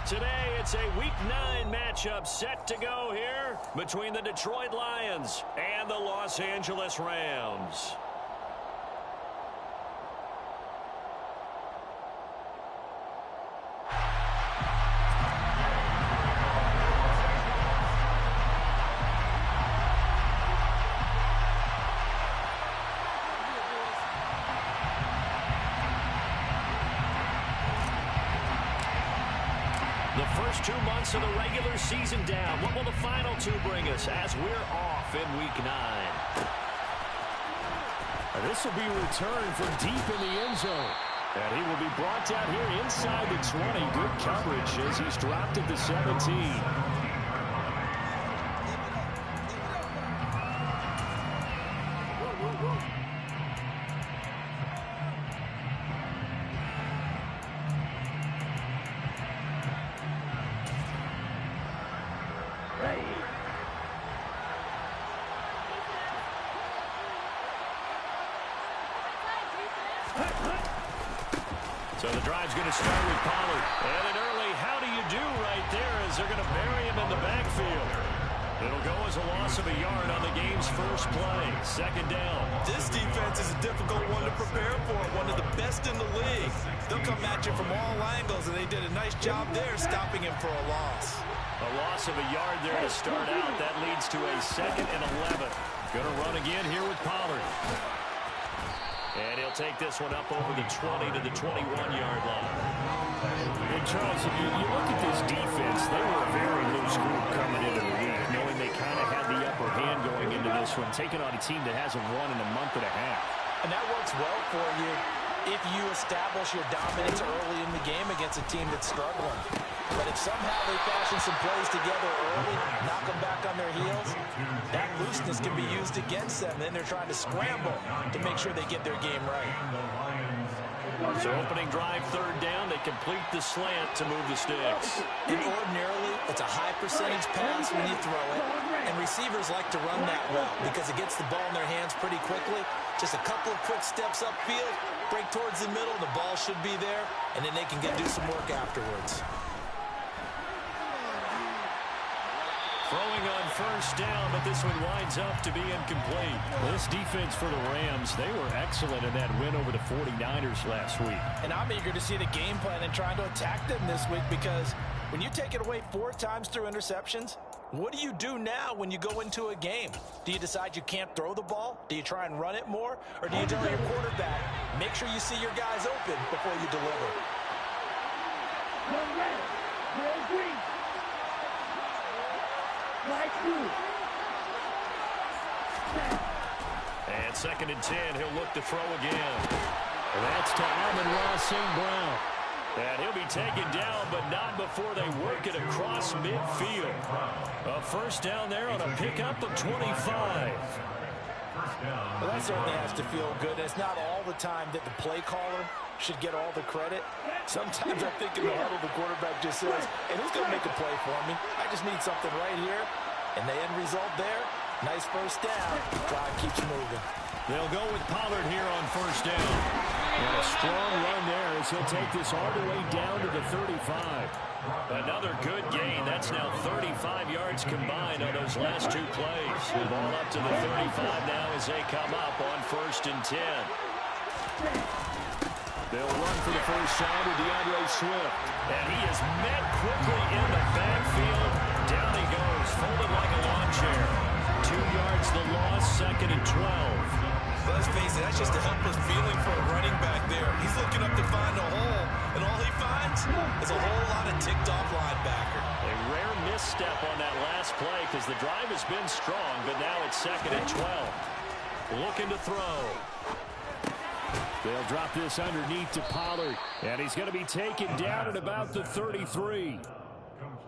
Today, it's a Week 9 matchup set to go here between the Detroit Lions and the Los Angeles Rams. The first 2 months of the regular season down. What will the final 2 bring us as we're off in Week 9? This will be returned from deep in the end zone. And he will be brought down here inside the 20. Good coverage as he's dropped at the 17. So the drive's going to start with Pollard. And an early how do you do right there as they're going to bury him in the backfield. It'll go as a loss of a yard on the game's first play. Second down. This defense is a difficult one to prepare for. One of the best in the league. They'll come at you from all angles, and they did a nice job there stopping him for a loss. A loss of a yard there to start out. That leads to a 2nd and 11. Going to run again here with Pollard. And he'll take this one up over the 20 to the 21-yard line. And Charles, you look at this defense, they were a very loose group coming into the week, knowing they kind of had the upper hand going into this one, taking on a team that hasn't won in a month and a half. And that works well for you if you establish your dominance early in the game against a team that's struggling. But if somehow they fashion some plays together early, knock them back on their heels, that looseness can be used against them. Then they're trying to scramble to make sure they get their game right. So opening drive, 3rd down, they complete the slant to move the sticks. And ordinarily, it's a high percentage pass when you throw it. And receivers like to run that route because it gets the ball in their hands pretty quickly. Just a couple of quick steps upfield, break towards the middle, the ball should be there, and then they can do some work afterwards. Throwing on 1st down, but this one winds up to be incomplete. This defense for the Rams, they were excellent in that win over the 49ers last week. And I'm eager to see the game plan and trying to attack them this week because when you take it away 4 times through interceptions, what do you do now when you go into a game? Do you decide you can't throw the ball? Do you try and run it more? Or do you tell your quarterback, make sure you see your guys open before you deliver? And 2nd and 10, he'll look to throw again. That's to Amon-Ra St. Brown. And he'll be taken down, but not before they work it across midfield. A 1st down there on a pickup of 25. Well, that certainly has to feel good. It's not all the time that the play caller should get all the credit. Sometimes I think in the huddle, the quarterback just says, hey, who's going to make a play for me? I just need something right here. And the end result there, nice 1st down. Drive keeps moving. They'll go with Pollard here on 1st down. And a strong run there as he'll take this all the way down to the 35. Another good gain. That's now 35 yards combined on those last 2 plays. The ball up to the 35 now as they come up on 1st and 10. They'll run for the first down with DeAndre Swift. And he is met quickly in the backfield. Down he goes, folded like a lawn chair. 2 yards the loss, 2nd and 12. Let's face it, that's just a helpless feeling for a running back there. He's looking up to find a hole, and all he finds is a whole lot of ticked-off linebacker. A rare misstep on that last play because the drive has been strong, but now it's 2nd and 12. Looking to throw. They'll drop this underneath to Pollard, and he's going to be taken down at about the 33.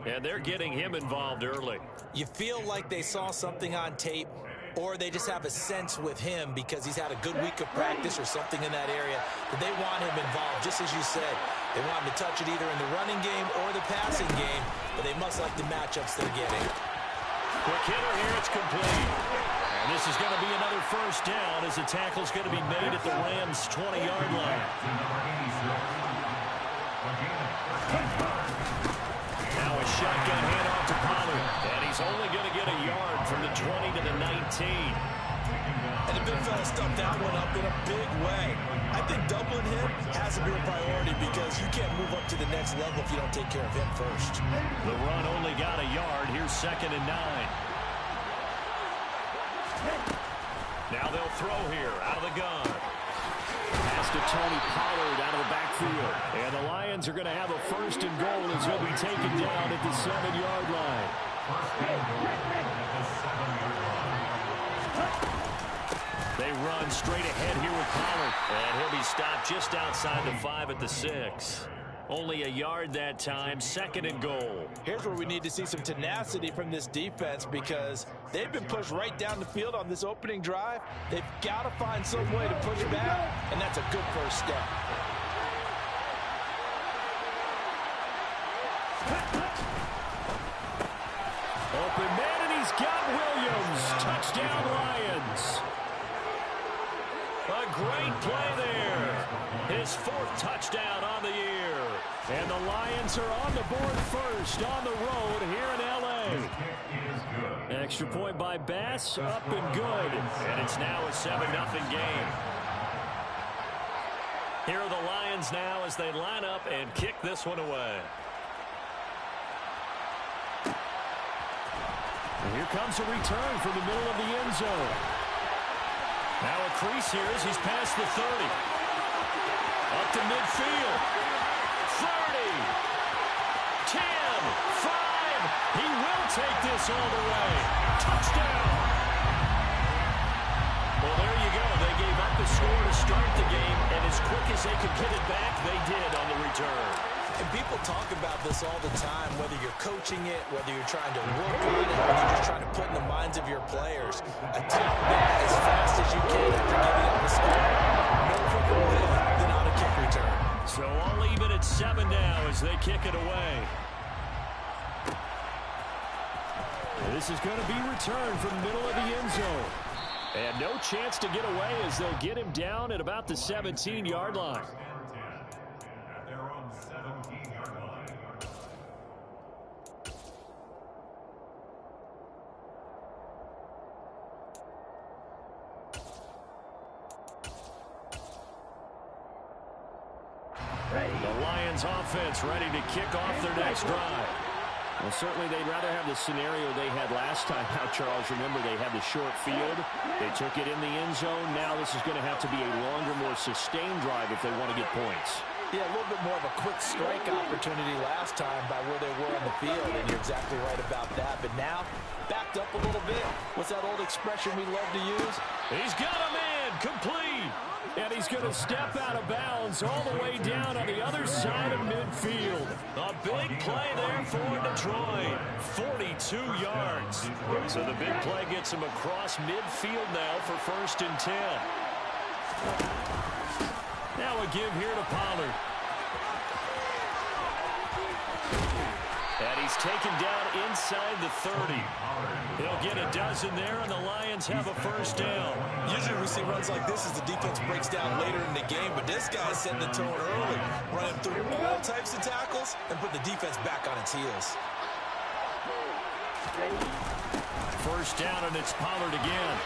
And they're getting him involved early. You feel like they saw something on tape, or they just have a sense with him because he's had a good week of practice or something in that area that they want him involved, just as you said. They want him to touch it either in the running game or the passing game, but they must like the matchups they're getting. Quick hitter here, it's complete. And this is going to be another 1st down as the tackle's going to be made at the Rams' 20-yard line. is only going to get a yard from the 20 to the 19. And the big fella stuffed that one up in a big way. I think doubling him has to be a priority because you can't move up to the next level if you don't take care of him first. The run only got a yard. Here's 2nd and 9. Now they'll throw here out of the gun. Pass to Tony Pollard out of the backfield. And the Lions are going to have a 1st and goal as he'll be taken down at the 7-yard line. They run straight ahead here with Pollard. And he'll be stopped just outside the 5 at the 6. Only a yard that time, 2nd and goal. Here's where we need to see some tenacity from this defense because they've been pushed right down the field on this opening drive. They've got to find some way to push back, and that's a good first step. Open man, and he's got Williams. Touchdown, Lions. A great play there. His 4th touchdown on the year. And the Lions are on the board first on the road here in L.A. Extra point by Bass, up and good. And it's now a 7-0 game. Here are the Lions now as they line up and kick this one away. And here comes a return from the middle of the end zone. Now a crease here as he's past the 30. Up to midfield. 30. 10. 5. He will take this all the way. Touchdown. Well, there you go. They gave up the score to start the game, and as quick as they could get it back, they did on the return. And people talk about this all the time, whether you're coaching it, whether you're trying to work on it, whether you're just trying to put in the minds of your players. Attack back as fast as you can after giving up the score. No quicker way than on a kick return. So all even at 7 now as they kick it away. This is going to be returned from the middle of the end zone. And no chance to get away as they'll get him down at about the 17-yard line. The Lions offense ready to kick off their next drive. Well, certainly they'd rather have the scenario they had last time out, Charles. Remember, they had the short field. They took it in the end zone. Now this is going to have to be a longer, more sustained drive if they want to get points. Yeah, a little bit more of a quick strike opportunity last time by where they were on the field, and you're exactly right about that. But now, backed up a little bit. What's that old expression we love to use? He's got a man, complete. And he's going to step out of bounds all the way down on the other side of midfield. A big play there for Detroit. 42 yards. So the big play gets him across midfield now for 1st and 10. Now a give here to Pollard. And he's taken down inside the 30. He'll get a dozen there, and the Lions have a 1st down. Usually we see runs like this as the defense breaks down later in the game, but this guy's setting the tone early, running through all types of tackles and put the defense back on its heels. 1st down, and it's Pollard again.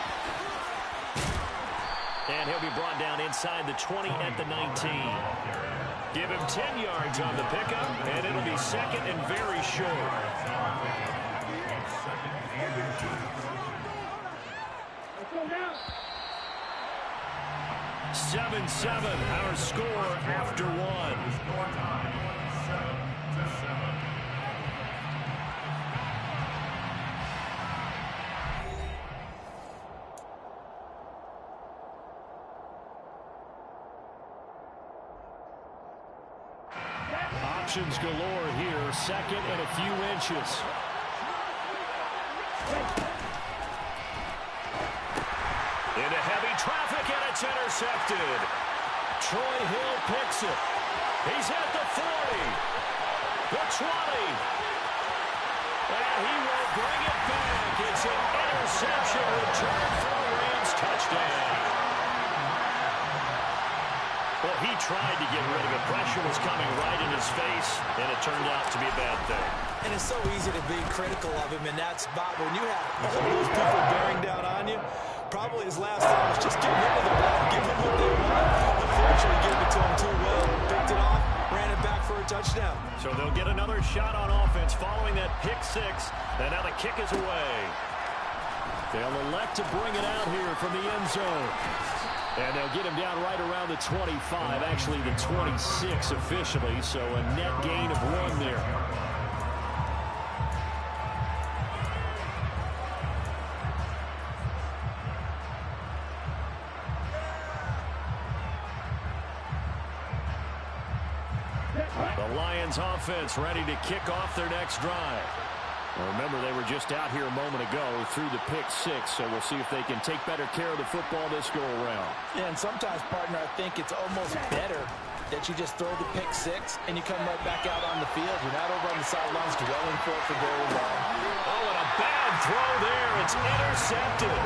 And he'll be brought down inside the 20 at the 19. Give him 10 yards on the pickup, and it'll be 2nd and very short. 7-7, our score after 1. Options galore here, 2nd and a few inches. Into heavy traffic, and it's intercepted. Troy Hill picks it. He's at the 40, the 20. And he will bring it back. It's an interception return for a Rams touchdown. Well, he tried to get rid of it. Pressure was coming right in his face, and it turned out to be a bad thing. And it's so easy to be critical of him in that spot when you have all those people bearing down on you. Probably his last thought was just give him the ball, give him what they want. Unfortunately, gave it to him too well. Picked it off, ran it back for a touchdown. So they'll get another shot on offense following that pick six. And now the kick is away. They'll elect to bring it out here from the end zone. And they'll get him down right around the 25, actually the 26 officially. So a net gain of 1 there. The Lions offense ready to kick off their next drive. Well, remember, they were just out here a moment ago through the pick six, so we'll see if they can take better care of the football this go-around. Yeah, and sometimes, partner, I think it's almost better that you just throw the pick six and you come right back out on the field. You're not over on the sidelines dwelling for it for very long. Oh, and a bad throw there. It's intercepted.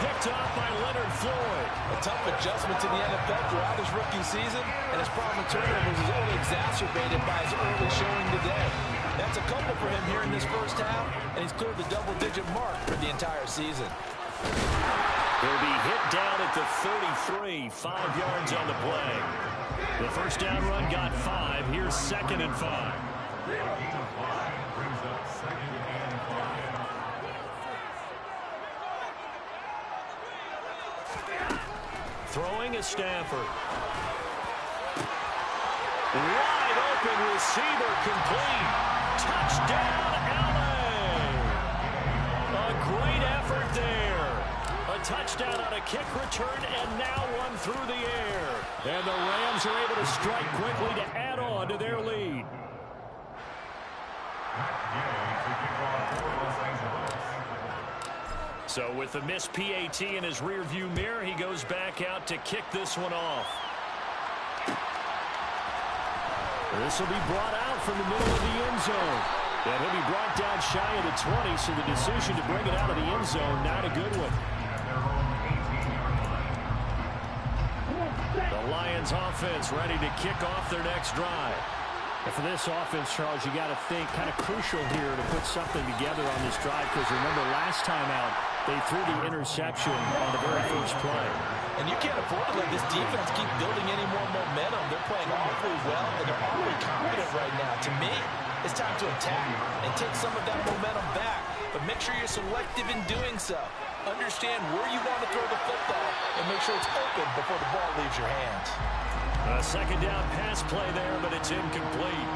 Picked off by Leonard Floyd. A tough adjustment to the NFL throughout his rookie season, and his problem with turnovers is only exacerbated by his early showing today. That's a couple for him here in this first half, and he's cleared the double-digit mark for the entire season. He'll be hit down at the 33, 5 yards on the play. The first down run got 5. Here's 2nd and 5. Throwing is Stafford. Wide open receiver complete. Touchdown, LA. A great effort there. A touchdown on a kick return and now one through the air. And the Rams are able to strike quickly to add on to their lead. So with the missed PAT in his rearview mirror, he goes back out to kick this one off. This will be brought out from the middle of the end zone. And he'll be brought down shy of the 20, so the decision to bring it out of the end zone, not a good one. The Lions offense ready to kick off their next drive. And for this offense, Charles, you got to think kind of crucial here to put something together on this drive, because remember last time out, they threw the interception on the very first play. And you can't afford to let this defense keep building any more momentum. They're playing awfully well, and they're awfully confident right now. To me, it's time to attack and take some of that momentum back. But make sure you're selective in doing so. Understand where you want to throw the football and make sure it's open before the ball leaves your hands. A second down pass play there, but it's incomplete.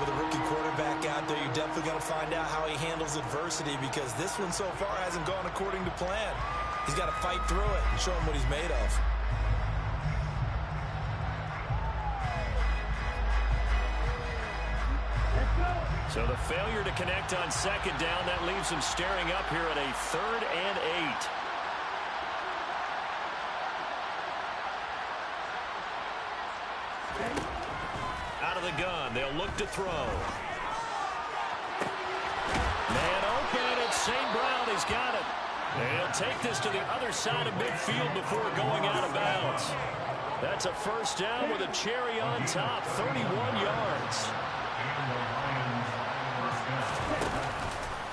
With a rookie quarterback out there, you're definitely going to find out how he handles adversity, because this one so far hasn't gone according to plan. He's got to fight through it and show him what he's made of. So the failure to connect on second down, that leaves him staring up here at a 3rd and 8. Out of the gun, they'll look to throw. Man open, it's St. Brown, he's got it. And he'll take this to the other side of midfield before going out of bounds. That's a first down with a cherry on top, 31 yards.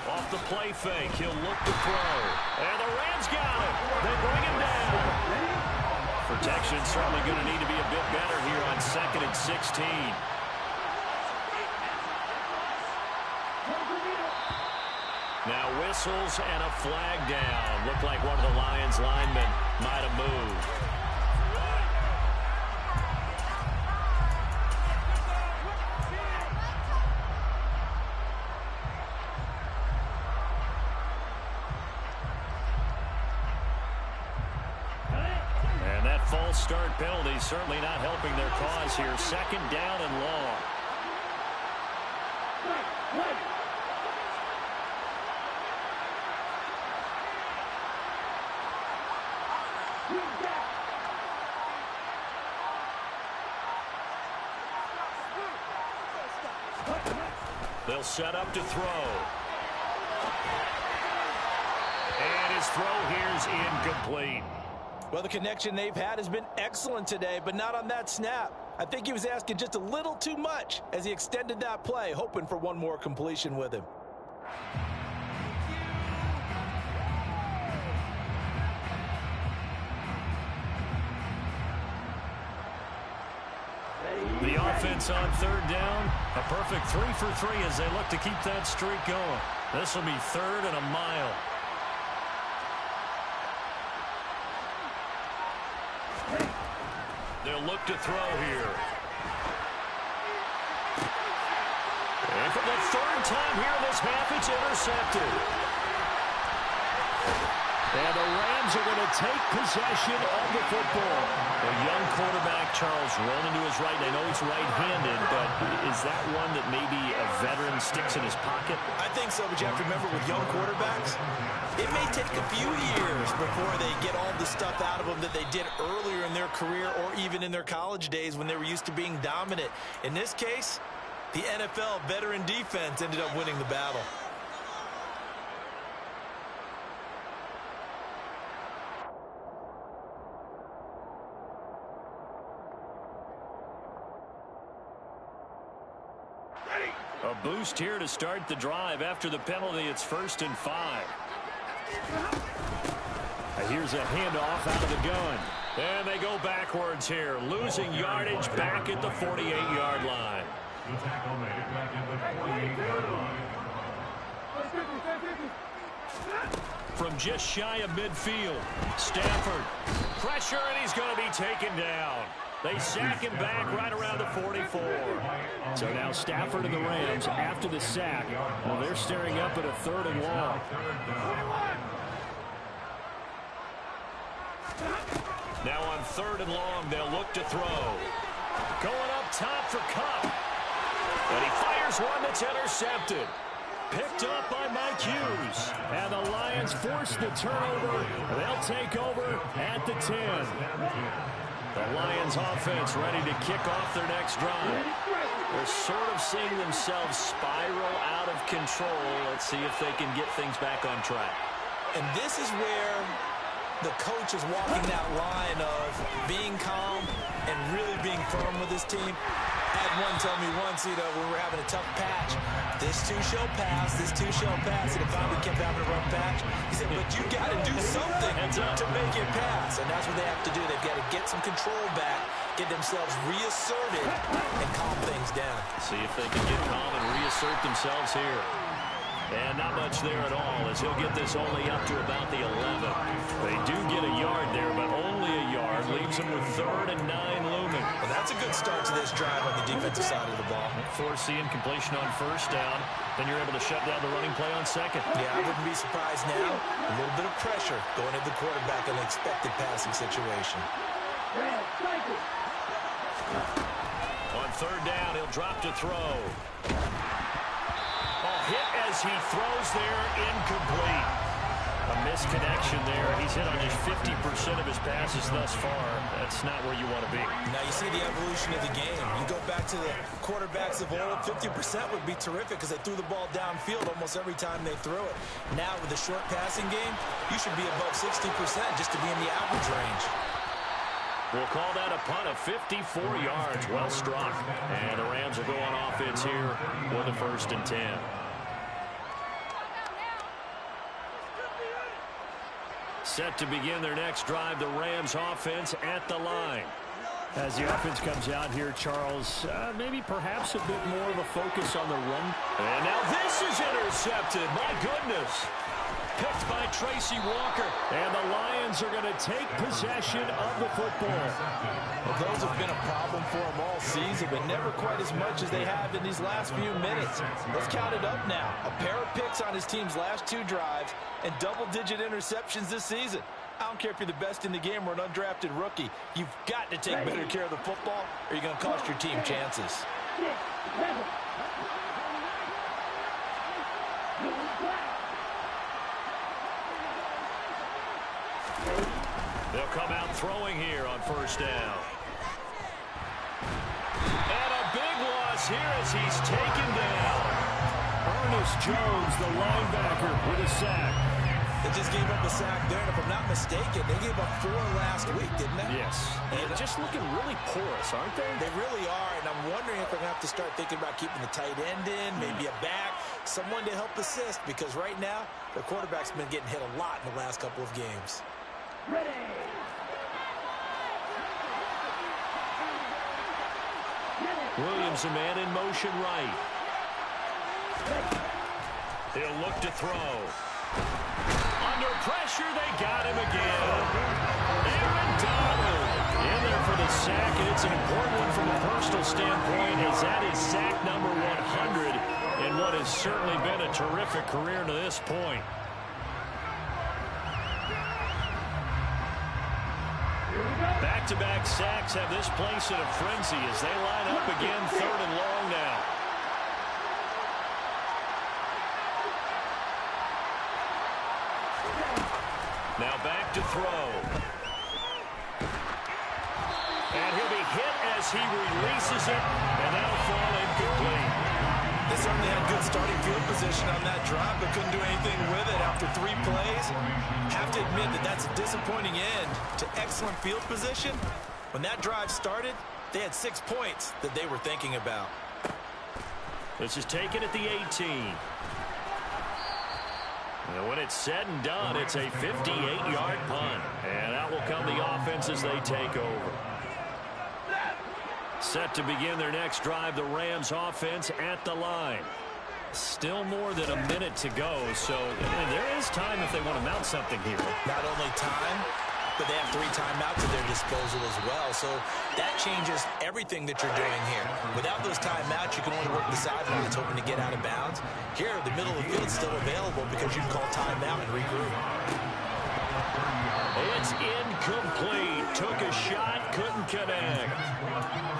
Off the play fake, he'll look to throw. And the Rams got it. They bring him down. Protection certainly going to need to be a bit better here on 2nd and 16. Now whistles and a flag down. Looked like one of the Lions linemen might have moved. False start penalty certainly not helping their cause here. 2nd down and long. They'll set up to throw. And his throw here's incomplete. Well, the connection they've had has been excellent today, but not on that snap. I think he was asking just a little too much as he extended that play, hoping for one more completion with him. The offense on third down. A perfect 3 for 3 as they look to keep that streak going. This will be 3rd and a mile. They'll look to throw here. And for the 3rd time here this half, it's intercepted. And the Rams are going to take possession of the football. A young quarterback, Charles, rolling to his right. I know he's right-handed, but is that one that maybe a veteran sticks in his pocket? I think so, but you have to remember with young quarterbacks, it may take a few years before they get all the stuff out of them that they did earlier in their career or even in their college days when they were used to being dominant. In this case, the NFL veteran defense ended up winning the battle. A boost here to start the drive. After the penalty, it's 1st and 5. Here's a handoff out of the gun. And they go backwards here, losing yardage back at the 48-yard line. From just shy of midfield, Stafford. Pressure, and he's going to be taken down. They sack him back right around the 44. So now Stafford and the Rams, after the sack, well, they're staring up at a 3rd and long. Now on 3rd and long, they'll look to throw. Going up top for Cup. And he fires one that's intercepted. Picked up by Mike Hughes. And the Lions force the turnover. They'll take over at the 10. The Lions offense ready to kick off their next drive. They're sort of seeing themselves spiral out of control. Let's see if they can get things back on track. And this is where the coach is walking that line of being calm and really being firm with his team. I had one tell me once, when we were having a tough patch, this too shall pass, this too shall pass, and it finally kept having a rough patch. He said, but you got to do something to make it pass, and that's what they have to do. They've got to get some control back, get themselves reasserted, and calm things down. See if they can get calm and reassert themselves here. And not much there at all, as he'll get this only up to about the 11. They do get a yard there, but only a yard. Leaves them with 3rd and 9 looming. Well, that's a good start to this drive on the defensive side of the ball. Force the incompletion on 1st down. Then you're able to shut down the running play on 2nd. Yeah, I wouldn't be surprised now. A little bit of pressure going at the quarterback in an expected passing situation. On 3rd down, he'll drop to throw. Hit as he throws there, incomplete. A misconnection there. He's hit on just 50% of his passes thus far. That's not where you want to be. Now you see the evolution of the game. You go back to the quarterbacks of old, 50% would be terrific because they threw the ball downfield almost every time they threw it. Now with the short passing game, you should be above 60% just to be in the average range. We'll call that a punt of 54 yards. Well struck. And the Rams will go on offense here for the 1st and 10. Set to begin their next drive, the Rams offense at the line. As the offense comes out here, Charles, maybe perhaps a bit more of a focus on the run. And now this is intercepted. My goodness. Picked by Tracy Walker. And the Lions are going to take possession of the football. Well, those have been a problem for them all season, but never quite as much as they have in these last few minutes. Let's count it up now. A pair of picks on his team's last 2 drives and double-digit interceptions this season. I don't care if you're the best in the game or an undrafted rookie. You've got to take better care of the football or you're going to cost your team chances. They'll come out throwing here on 1st down. And a big loss here as he's taken down. Ernest Jones, the linebacker, with a sack. They just gave up a sack there, and if I'm not mistaken, they gave up 4 last week, didn't they? Yes. And just looking really porous, aren't they? They really are, and I'm wondering if they're going to have to start thinking about keeping the tight end in, maybe a back, someone to help assist, because right now, their quarterback's been getting hit a lot in the last couple of games. Williams, a man in motion right. He'll look to throw. Under pressure, they got him again. Aaron Donald in there for the sack, and it's an important one from a personal standpoint, as that is sack number 100 in what has certainly been a terrific career to this point. Back-to-back sacks have this place in a frenzy as they line up again, 3rd and long now. Now back to throw. And he'll be hit as he releases it, and that'll fall incomplete. They certainly had good starting field position on that drive, but couldn't do anything with it after 3 plays. Have to admit that that's a disappointing end to excellent field position. When that drive started, they had 6 points that they were thinking about. This is taken at the 18. And when it's said and done, it's a 58-yard punt. And out will come the offense as they take over. Set to begin their next drive, the Rams offense at the line. Still more than a minute to go, so there is time if they want to mount something here. Not only time, but they have 3 timeouts at their disposal as well, so that changes everything that you're doing here. Without those timeouts, you can only work the sidelines hoping to get out of bounds. Here, the middle of the field is still available because you can call timeout and regroup. It's incomplete. Took a shot, couldn't connect.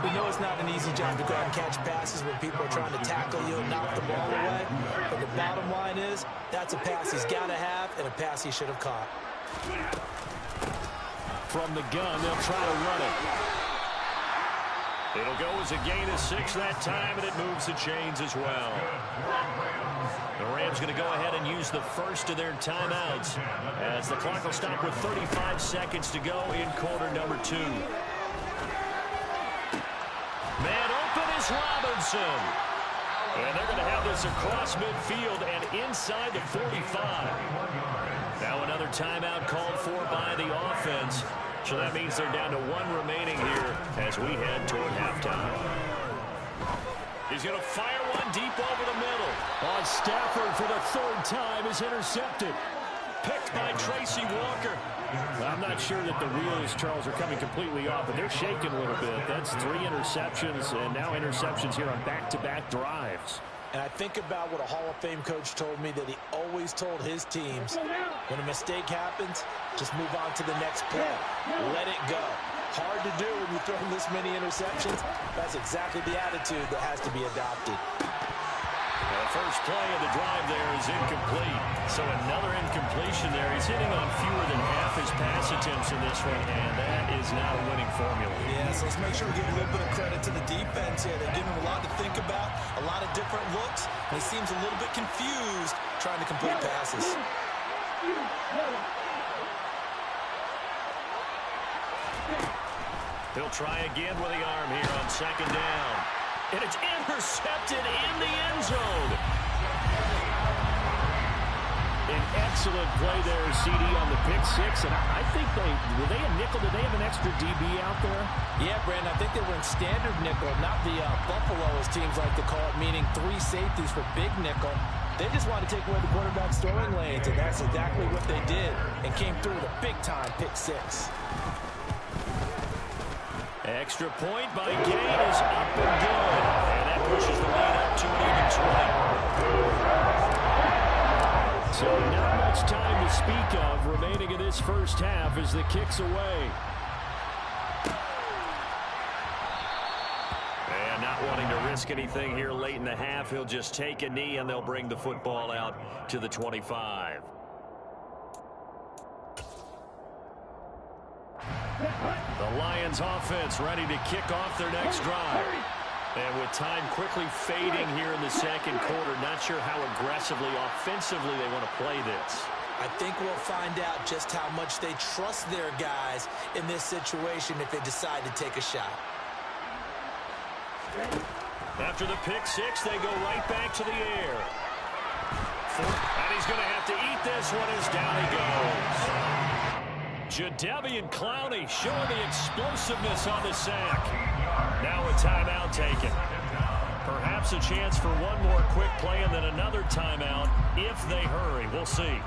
We know it's not an easy job to go out and catch passes when people are trying to tackle you and knock the ball away. But the bottom line is, that's a pass he's got to have and a pass he should have caught. From the gun, they'll try to run it. It'll go as a gain of 6 that time, and it moves the chains as well. The Rams going to go ahead and use the first of their timeouts as the clock will stop with 35 seconds to go in quarter number 2. Man open is Robinson. And they're going to have this across midfield and inside the 45. Now another timeout called for by the offense. So that means they're down to 1 remaining here as we head toward halftime. He's going to fire one deep over the middle. On Stafford for the 3rd time is intercepted. Picked by Tracy Walker. I'm not sure that the wheels, Charles, are coming completely off, but they're shaking a little bit. That's 3 interceptions, and now interceptions here on back-to-back drives. And I think about what a Hall of Fame coach told me that he always told his teams, when a mistake happens, just move on to the next play. Let it go. Hard to do when you throw this many interceptions. That's exactly the attitude that has to be adopted. The first play of the drive there is incomplete. So another incompletion there. He's hitting on fewer than half his pass attempts in this one, and that is not a winning formula. Yeah, so let's make sure we give a little bit of credit to the defense here. They're giving him a lot to think about, a lot of different looks, and he seems a little bit confused trying to complete passes. He'll try again with the arm here on 2nd down. And it's intercepted in the end zone. An excellent play there, CD, on the pick 6. And I think were they a nickel? Did they have an extra DB out there? Yeah, Brandon, I think they were in standard nickel, not the Buffalo, as teams like to call it, meaning 3 safeties for big nickel. They just wanted to take away the quarterback's throwing lanes, and that's exactly what they did, and came through with a big-time pick 6. Extra point by Gay is up and good. And that pushes the lead up to an even 20. So not much time to speak of remaining in this first half as the kick's away. And not wanting to risk anything here late in the half, he'll just take a knee and they'll bring the football out to the 25. The Lions offense ready to kick off their next drive. And with time quickly fading here in the second quarter, not sure how aggressively, offensively they want to play this. I think we'll find out just how much they trust their guys in this situation if they decide to take a shot. After the pick six, they go right back to the air. And he's going to have to eat this one as down he goes. Jadeveon Clowney showing the explosiveness on the sack. Now a timeout taken. Perhaps a chance for one more quick play and then another timeout if they hurry. We'll see.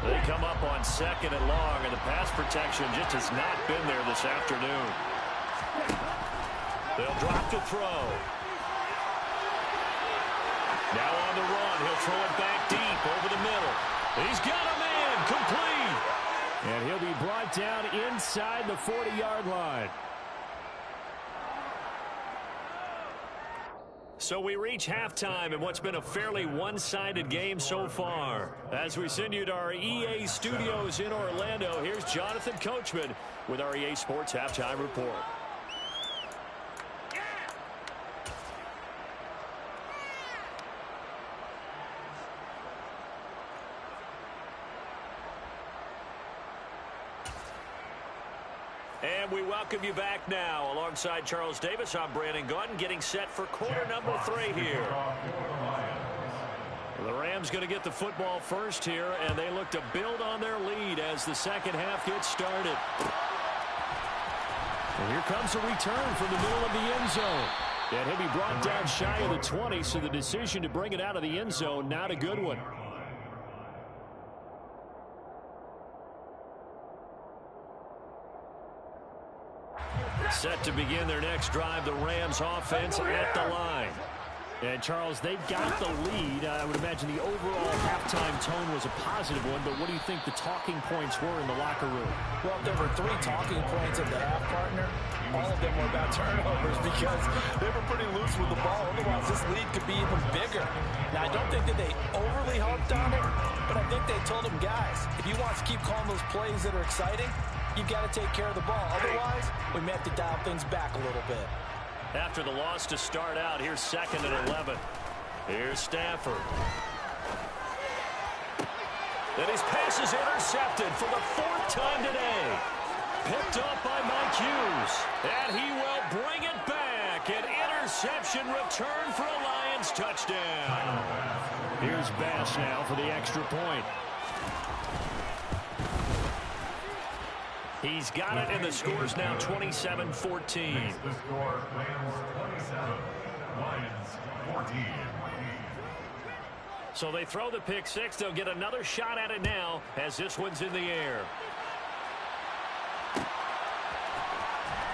They come up on 2nd and long, and the pass protection just has not been there this afternoon. They'll drop to throw. Now on the run, he'll throw it back deep over the middle. He's got a man, complete. And he'll be brought down inside the 40-yard line. So we reach halftime in what's been a fairly one-sided game so far. As we send you to our EA studios in Orlando, here's Jonathan Coachman with our EA Sports Halftime Report. And we welcome you back now. Alongside Charles Davis, I'm Brandon Gaudin, getting set for quarter number 3 here. The Rams going to get the football first here, and they look to build on their lead as the second half gets started. And here comes a return from the middle of the end zone. And he'll be brought down shy of the 20, so the decision to bring it out of the end zone, not a good one. Set to begin their next drive, the Rams offense at the line. And, Charles, they've got the lead. I would imagine the overall halftime tone was a positive one, but what do you think the talking points were in the locker room? Well, there were 3 talking points at the half, partner. All of them were about turnovers because they were pretty loose with the ball. Otherwise, this lead could be even bigger. Now, I don't think that they overly harped on it, but I think they told them, guys, if you want to keep calling those plays that are exciting, you've got to take care of the ball. Otherwise, we may have to dial things back a little bit. After the loss to start out, here's 2nd and 11. Here's Stafford. Then his pass is intercepted for the 4th time today. Picked up by Mike Hughes. And he will bring it back. An interception return for a Lions touchdown. Here's Bass now for the extra point. He's got it, and the score's now 27-14. The score, Rams 27, Lions 14. So they throw the pick six. They'll get another shot at it now as this one's in the air.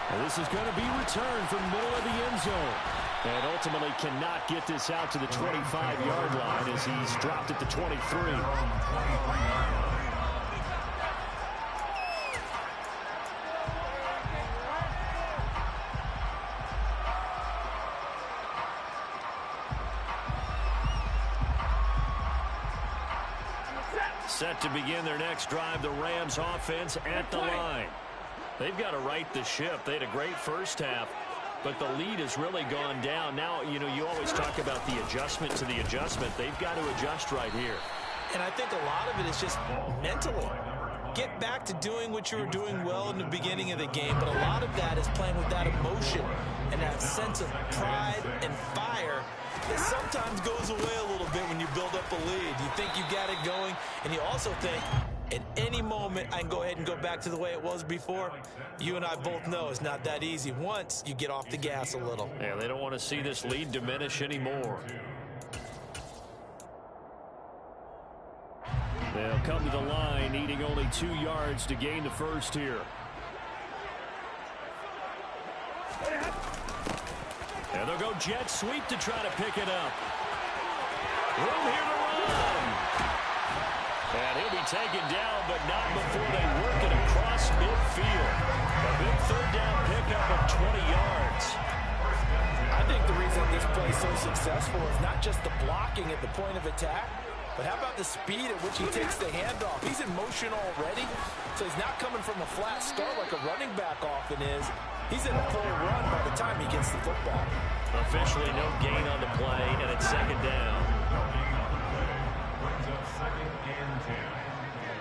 And this is going to be returned from the middle of the end zone. And ultimately cannot get this out to the 25-yard line as he's dropped at the 23. Set to begin their next drive, the Rams offense at the line. They've got to right the ship. They had a great first half, but the lead has really gone down. Now, you know, you always talk about the adjustment to the adjustment. They've got to adjust right here. And I think a lot of it is just mentally. Get back to doing what you were doing well in the beginning of the game, but a lot of that is playing with that emotion and that sense of pride and fire that sometimes goes away a little bit when you build up a lead. You think you got it going, and you also think, at any moment, I can go ahead and go back to the way it was before. You and I both know it's not that easy once you get off the gas a little. Yeah, they don't want to see this lead diminish anymore. They'll come to the line, needing only 2 yards to gain the first here. And they'll go jet sweep to try to pick it up. Room here to run. And he'll be taken down, but not before they work it across midfield. A big 3rd down pickup of 20 yards. I think the reason this play is so successful is not just the blocking at the point of attack, but how about the speed at which he takes the handoff? He's in motion already, so he's not coming from a flat start like a running back often is. He's in a full run by the time he gets the football. Officially no gain on the play, and it's second down. No gain on the play. Brings up 2nd and 10.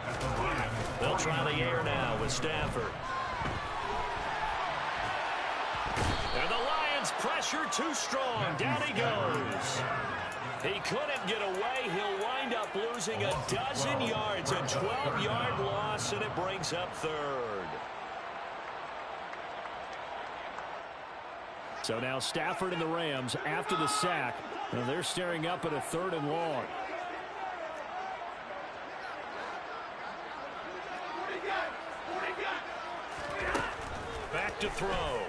At the line. They'll try the air now with Stafford. And the Lions pressure too strong. Down he goes. He couldn't get away. He'll wind up losing a dozen yards. A 12-yard loss, and it brings up third. So now Stafford and the Rams, after the sack, they're staring up at a 3rd and long. Back to throw.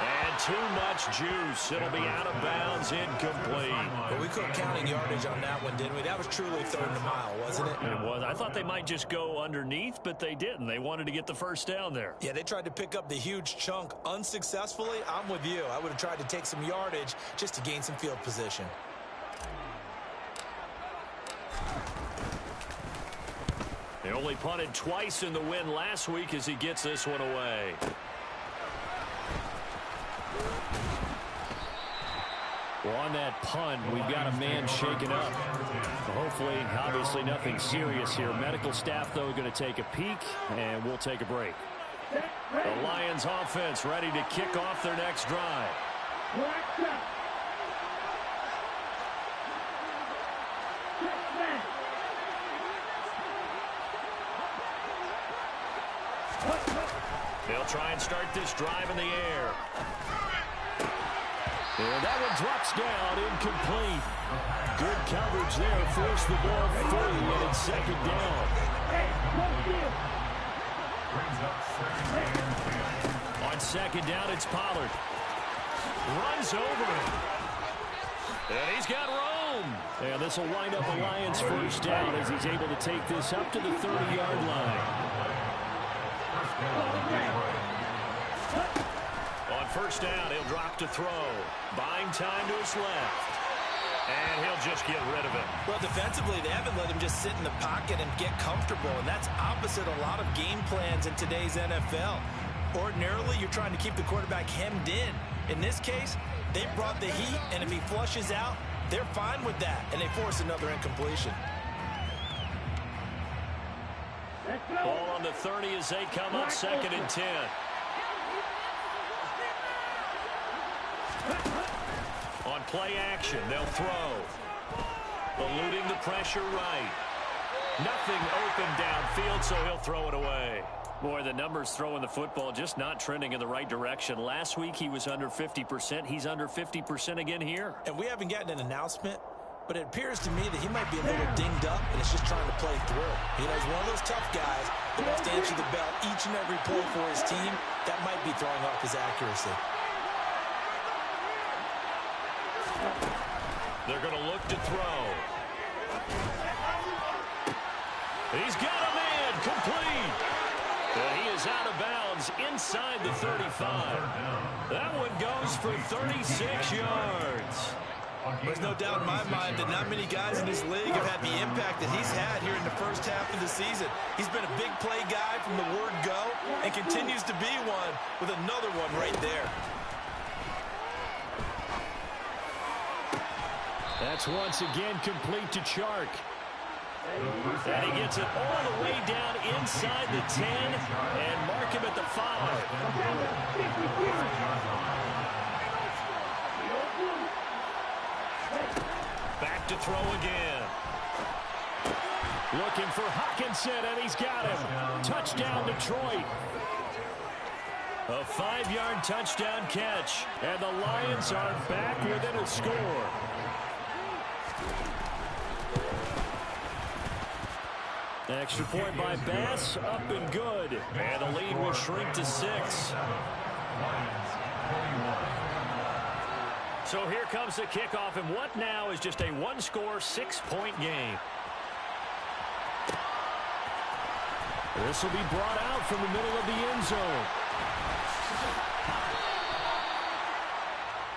And too much juice. It'll be out of bounds, incomplete. But we couldn't counting yardage on that one, didn't we? That was truly 3rd and a mile, wasn't it? It was. I thought they might just go underneath, but they didn't. They wanted to get the first down there. Yeah, they tried to pick up the huge chunk unsuccessfully. I'm with you. I would have tried to take some yardage just to gain some field position. They only punted twice in the win last week as he gets this one away. Well, on that punt, we've got a man shaken up. Hopefully, obviously nothing serious here. Medical staff, though, going to take a peek, and we'll take a break. The Lions offense ready to kick off their next drive. They'll try and start this drive in the air. And that one drops down, incomplete. Good coverage there, forced the ball free, and it's second down. On second down, it's Pollard. Runs over him. And he's got room. And this will wind up a Lions first down as he's able to take this up to the 30-yard line. On first down, he'll drop to throw. Buying time to his left. And he'll just get rid of it. Well, defensively, they haven't let him just sit in the pocket and get comfortable, and that's opposite a lot of game plans in today's NFL. Ordinarily, you're trying to keep the quarterback hemmed in. In this case, they brought the heat, and if he flushes out, they're fine with that, and they force another incompletion. Ball on the 30 as they come up 2nd and 10. On play action, they'll throw. Eluding the pressure right. Nothing open downfield, so he'll throw it away. Boy, the numbers throwing the football just not trending in the right direction. Last week he was under 50%. He's under 50% again here. And we haven't gotten an announcement, but it appears to me that he might be a little dinged up and is just trying to play through. You know, he's one of those tough guys that wants to answer the bell each and every play for his team. That might be throwing off his accuracy. They're going to look to throw. He's got a man complete. And he is out of bounds inside the 35. That one goes for 36 yards. There's no doubt in my mind that not many guys in this league have had the impact that he's had here in the first half of the season. He's been a big play guy from the word go and continues to be one with another one right there. That's once again complete to Chark. And he gets it all the way down inside the 10 and mark him at the 5. Back to throw again. Looking for Hawkinson, and he's got him. Touchdown, Detroit. A 5-yard touchdown catch. And the Lions are back within a score. Extra point by Bass, up and good. And the lead will shrink to 6. So here comes the kickoff, and what now is just a one-score, 6-point game. This will be brought out from the middle of the end zone.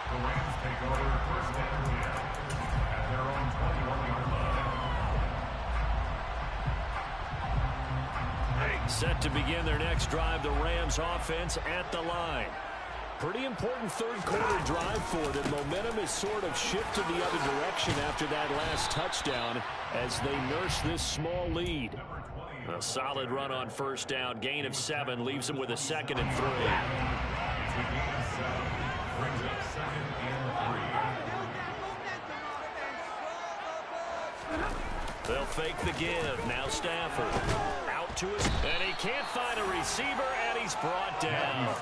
The Rams take over first and 10 at their own 21-yard line. Set to begin their next drive, the Rams offense at the line. Pretty important third quarter drive for them. Momentum is sort of shifted the other direction after that last touchdown as they nurse this small lead. A solid run on first down. Gain of 7 leaves them with a 2nd and 3. They'll fake the give. Now Stafford. Out to us. And he can't find a receiver, and he's brought down.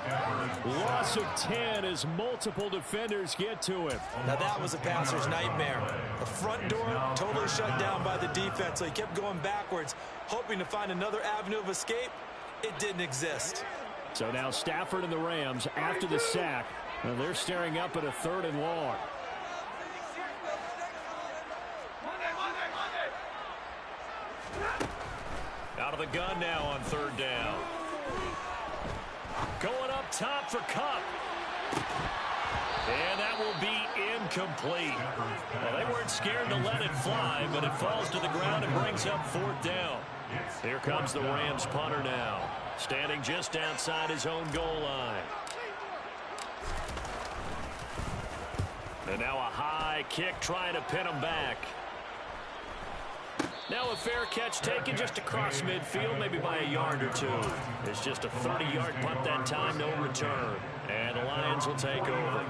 Loss of 10 as multiple defenders get to him. Now that was a passer's nightmare. The front door totally shut down by the defense, so he kept going backwards, hoping to find another avenue of escape. It didn't exist. So now Stafford and the Rams, after the sack, they're staring up at a 3rd and long. Out of the gun now on 3rd down. Going up top for Cup. And that will be incomplete. Well, they weren't scared to let it fly, but it falls to the ground and brings up 4th down. Here comes the Rams punter now, standing just outside his own goal line. And now a high kick trying to pin him back. Now a fair catch taken just across midfield, maybe by a yard or 2. It's just a 30-yard punt that time, no return. And the Lions will take over.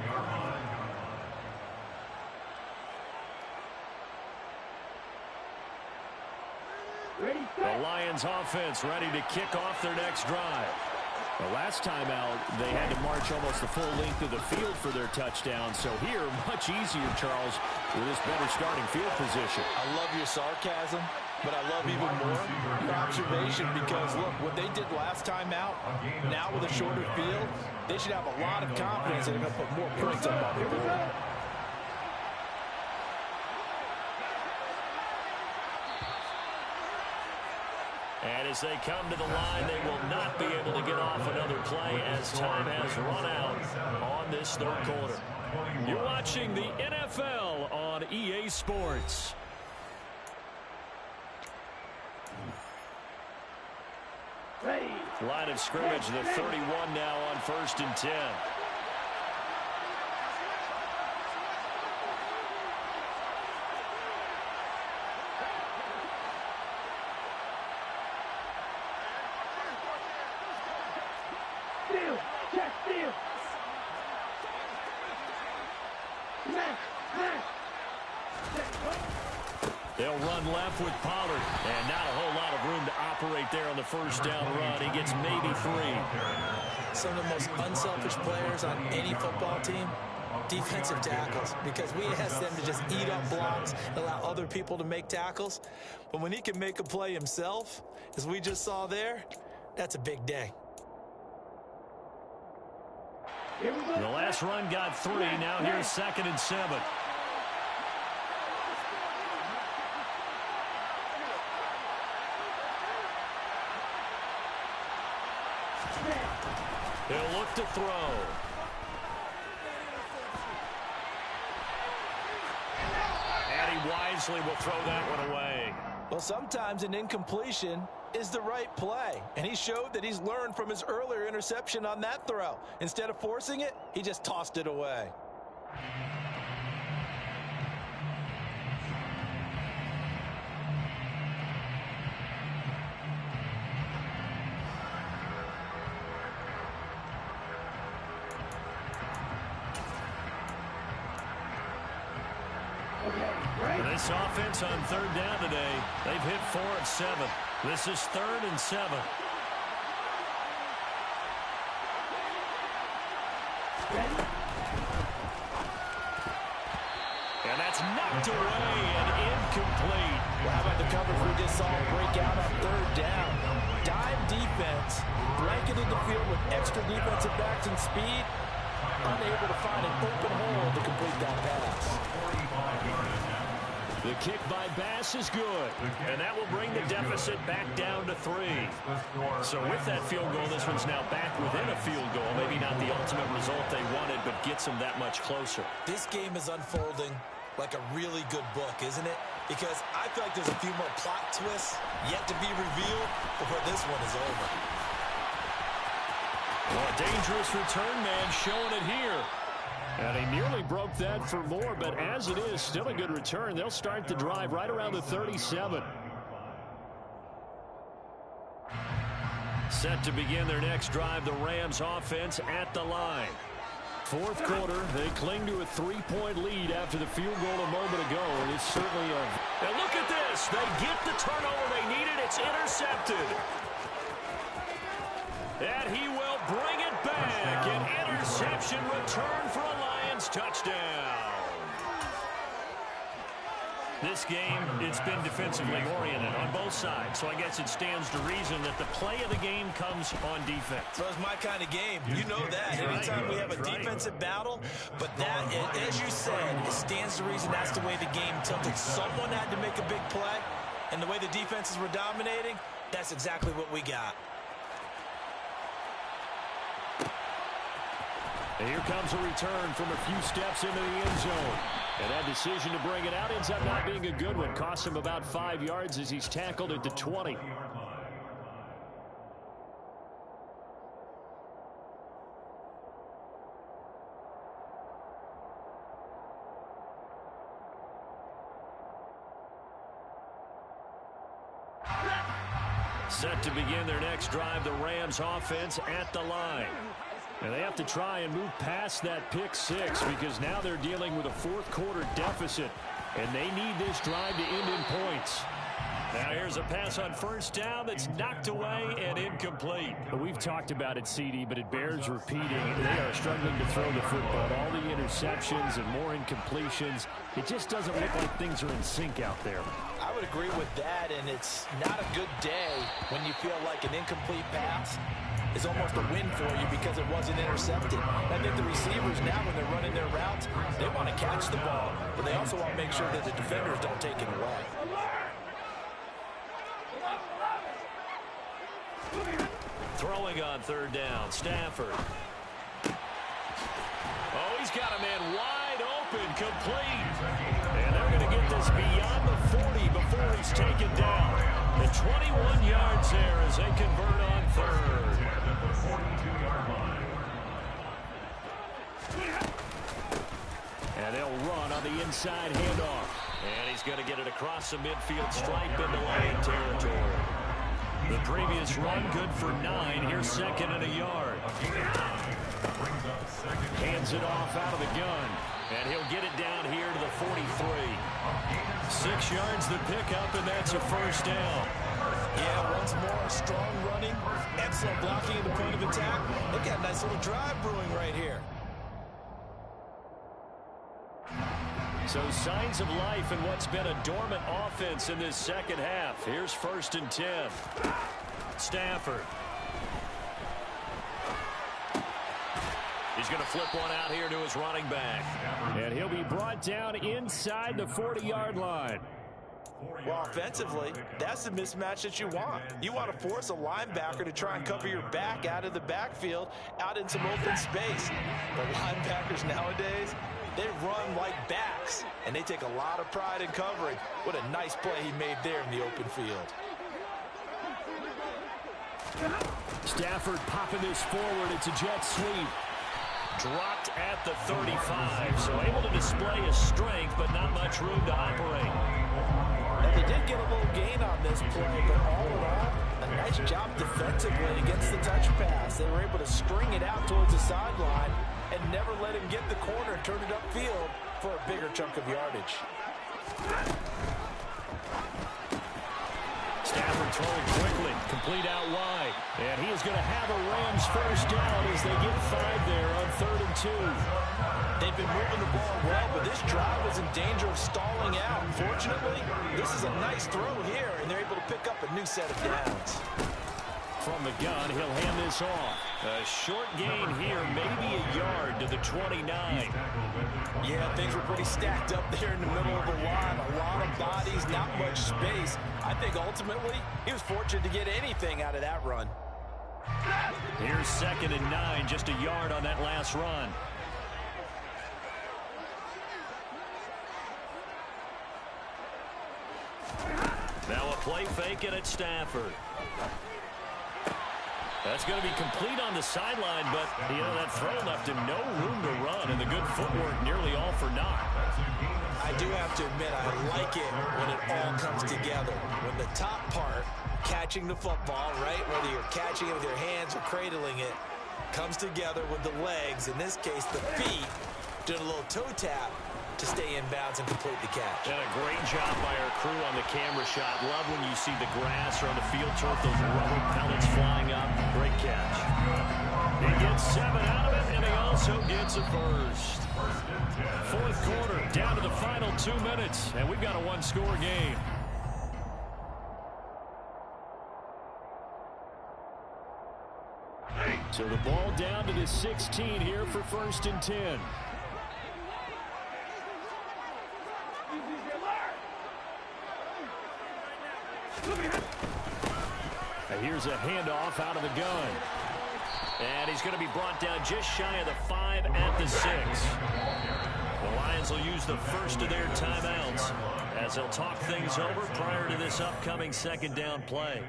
The Lions offense ready to kick off their next drive. The last time out, they had to march almost the full length of the field for their touchdown. So here, much easier, Charles, with this better starting field position. I love your sarcasm, but I love even more your observation because, look, what they did last time out, now with a shorter field, they should have a lot of confidence that they're going to put more points up on the board. And as they come to the line, they will not be able to get off another play as time has run out on this 3rd quarter. You're watching the NFL on EA Sports. Line of scrimmage, the 31 now on 1st and 10. They'll run left with Pollard, and not a whole lot of room to operate there on the 1st down run. He gets maybe 3. Some of the most unselfish players on any football team, defensive tackles, because we ask them to just eat up blocks, allow other people to make tackles. But when he can make a play himself, as we just saw there, that's a big day. The last run got 3. Now here's 2nd and 7. He'll look to throw. And he wisely will throw that one away. Well, sometimes an incompletion is the right play. And he showed that he's learned from his earlier interception on that throw. Instead of forcing it, he just tossed it away. This offense on 3rd down today, they've hit 4 of 7. This is 3rd and 7. And that's knocked away and incomplete. Well, how about the coverage we just saw break out on 3rd down? Dive defense, blanketed the field with extra defensive backs and speed, unable to find an open hole to complete that pass. The kick by Bass is good, and that will bring the deficit back down to 3. So with that field goal, this one's now back within a field goal. Maybe not the ultimate result they wanted, but gets them that much closer. This game is unfolding like a really good book, isn't it? Because I feel like there's a few more plot twists yet to be revealed before this one is over. Well, a dangerous return man showing it here. And he nearly broke that for more, but as it is, still a good return. They'll start the drive right around the 37. Set to begin their next drive, the Rams offense at the line. Fourth quarter, they cling to a 3-point lead after the field goal a moment ago, and it's certainly a... And look at this. They get the turnover they needed. It's intercepted. And he will bring it back. An interception return for a Lions touchdown. This game, it's been defensively oriented on both sides, so I guess it stands to reason that the play of the game comes on defense. So it's my kind of game. You know that. Anytime we have a defensive battle, but that, as you said, it stands to reason that's the way the game tilted. Someone had to make a big play, and the way the defenses were dominating, that's exactly what we got. And here comes a return from a few steps into the end zone. And that decision to bring it out ends up not being a good one. Costs him about 5 yards as he's tackled at the 20. Set to begin their next drive, the Rams offense at the line. And they have to try and move past that pick six because now they're dealing with a fourth quarter deficit. And they need this drive to end in points. Now here's a pass on first down that's knocked away and incomplete. We've talked about it, CD, but it bears repeating. They are struggling to throw the football. All the interceptions and more incompletions. It just doesn't look like things are in sync out there. I would agree with that, and it's not a good day when you feel like an incomplete pass is almost a win for you because it wasn't intercepted. I think the receivers now, when they're running their routes, they want to catch the ball, but they also want to make sure that the defenders don't take it away. Throwing on third down, Stafford. Oh, he's got a man wide open, complete. And they're going to get this beyond the 40 before he's taken down. And 21 yards there as they convert on third. And they'll run on the inside handoff. And he's going to get it across the midfield stripe into Lion territory. The previous run good for 9. Here's second and a yard. Hands it off out of the gun. And he'll get it down here to the 43. 6 yards the pickup, and that's a first down. Yeah, once more, strong running, excellent blocking at the point of attack. They've got a nice little drive brewing right here. So signs of life in what's been a dormant offense in this second half. Here's first and 10. Stafford. He's going to flip one out here to his running back. And he'll be brought down inside the 40-yard line. Well, offensively, that's the mismatch that you want. You want to force a linebacker to try and cover your back out of the backfield, out in some open space. But linebackers nowadays, they run like backs, and they take a lot of pride in covering. What a nice play he made there in the open field. Stafford popping this forward. It's a jet sweep. Dropped at the 35, so able to display his strength, but not much room to operate. Now, they did get a little gain on this play, but all in all, a nice job defensively against the touch pass. They were able to string it out towards the sideline and never let him get the corner and turn it upfield for a bigger chunk of yardage. Stafford throwing quickly, complete out wide. And he is going to have a Rams first down as they get 5 there on 3rd and 2. They've been moving the ball well, but this drive was in danger of stalling out. Fortunately, this is a nice throw here, and they're able to pick up a new set of downs. From the gun, he'll hand this off. A short gain here, maybe a yard to the 29. Yeah, things were pretty stacked up there in the middle of the line. A lot of bodies, not much space. I think ultimately he was fortunate to get anything out of that run. Here's 2nd and 9, just a yard on that last run. Play fake it at Stafford. That's going to be complete on the sideline, but, that throw left him no room to run, and the good footwork nearly all for naught. I do have to admit, I like it when it all comes together. When the top part, catching the football, right, whether you're catching it with your hands or cradling it, comes together with the legs, in this case the feet, doing a little toe tap to stay in bounds and complete the catch. And a great job by our crew on the camera shot. Love when you see the grass or on the field turf, those rubber pellets flying up. Great catch. He gets 7 out of it, and he also gets a first. Fourth quarter, down to the final 2 minutes, and we've got a one-score game. So the ball down to the 16 here for 1st and 10. Here's a handoff out of the gun. And he's going to be brought down just shy of the 5 at the 6. The Lions will use the first of their timeouts as they'll talk things over prior to this upcoming second down play.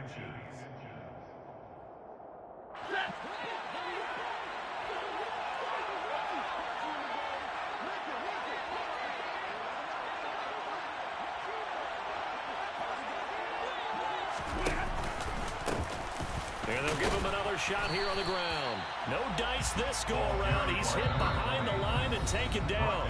And they'll give him another shot here on the ground. No dice this go around. He's hit behind the line and taken down.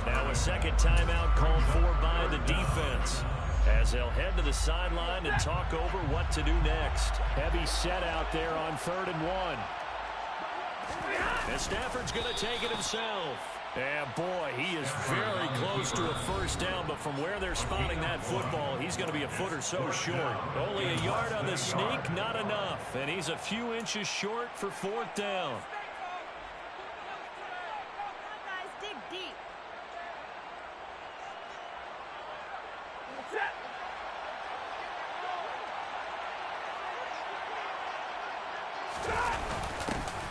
Now a second timeout called for by the defense as they'll head to the sideline and talk over what to do next. Heavy set out there on 3rd and 1. And Stafford's going to take it himself. And boy, he is very close to a first down, but from where they're spotting that football, he's going to be a foot or so short. Only a yard on the sneak, not enough. And he's a few inches short for 4th down. Guys, dig deep.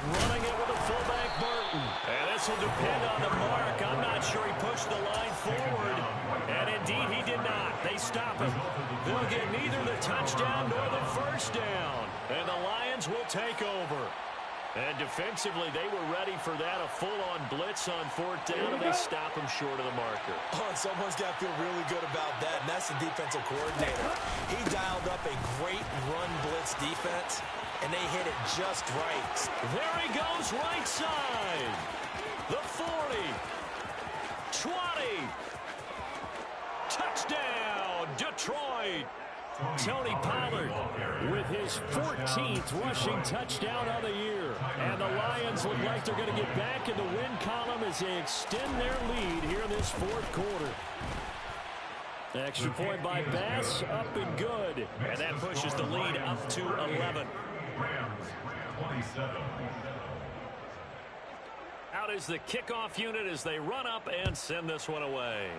Running it with a fullback, Burton. And this will depend on the mark. I'm not sure he pushed the line forward. And indeed, he did not. They stop him. They'll get neither the touchdown nor the first down. And the Lions will take over. And defensively, they were ready for that. A full-on blitz on 4th down, and they stop him short of the marker. Oh, and someone's got to feel really good about that, and that's the defensive coordinator. He dialed up a great run blitz defense, and they hit it just right. There he goes, right side. The 40. 20. Touchdown, Detroit. Tony Pollard with his 14th rushing touchdown of the year. And the Lions look like they're going to get back in the win column as they extend their lead here in this 4th quarter. Extra point by Bass, up and good. And that pushes the lead up to 11. Out is the kickoff unit as they run up and send this one away.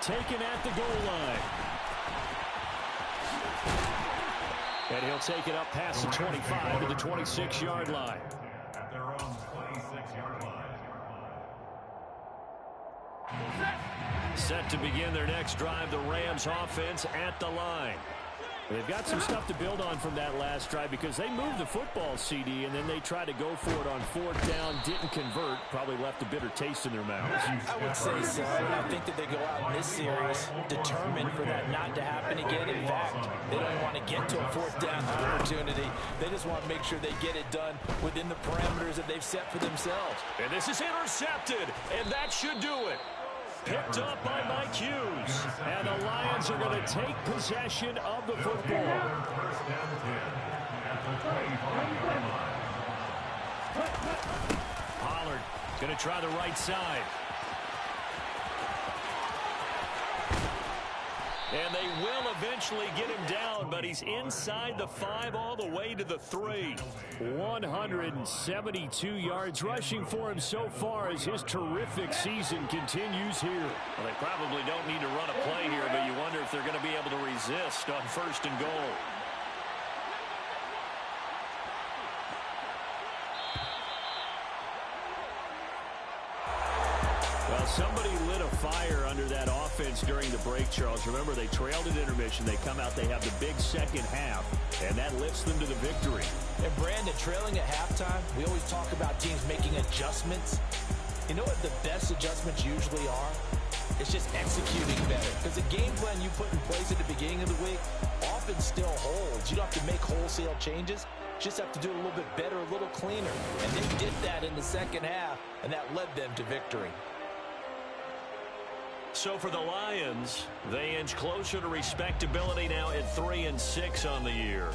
Taken at the goal line. And he'll take it up past the 25 to the 26-yard line. At their own 26-yard line. Set to begin their next drive, the Rams offense at the line. They've got some stuff to build on from that last drive because they moved the football, CD, and then they tried to go for it on 4th down, didn't convert, probably left a bitter taste in their mouths. I would say so. I think that they go out in this series determined for that not to happen again. In fact, they don't want to get to a 4th down opportunity. They just want to make sure they get it done within the parameters that they've set for themselves. And this is intercepted, and that should do it. Picked up by Mike Hughes. And the Lions are going to take possession of the football. First down 10 at the 25-yard line. Pollard going to try the right side. And they will eventually get him down, but he's inside the 5 all the way to the 3. 172 yards rushing for him so far as his terrific season continues here. Well, they probably don't need to run a play here, but you wonder if they're going to be able to resist on 1st and goal. Well, Somebody lit a fire under that offense during the break, Charles. Remember, they trailed at intermission. They come out, they have the big second half, and that lifts them to the victory. And Brandon, trailing at halftime, we always talk about teams making adjustments. You know what the best adjustments usually are? It's just executing better. Because the game plan you put in place at the beginning of the week often still holds. You don't have to make wholesale changes. Just have to do it a little bit better, a little cleaner. And they did that in the second half, and that led them to victory. So for the Lions, they inch closer to respectability now at 3-6 on the year.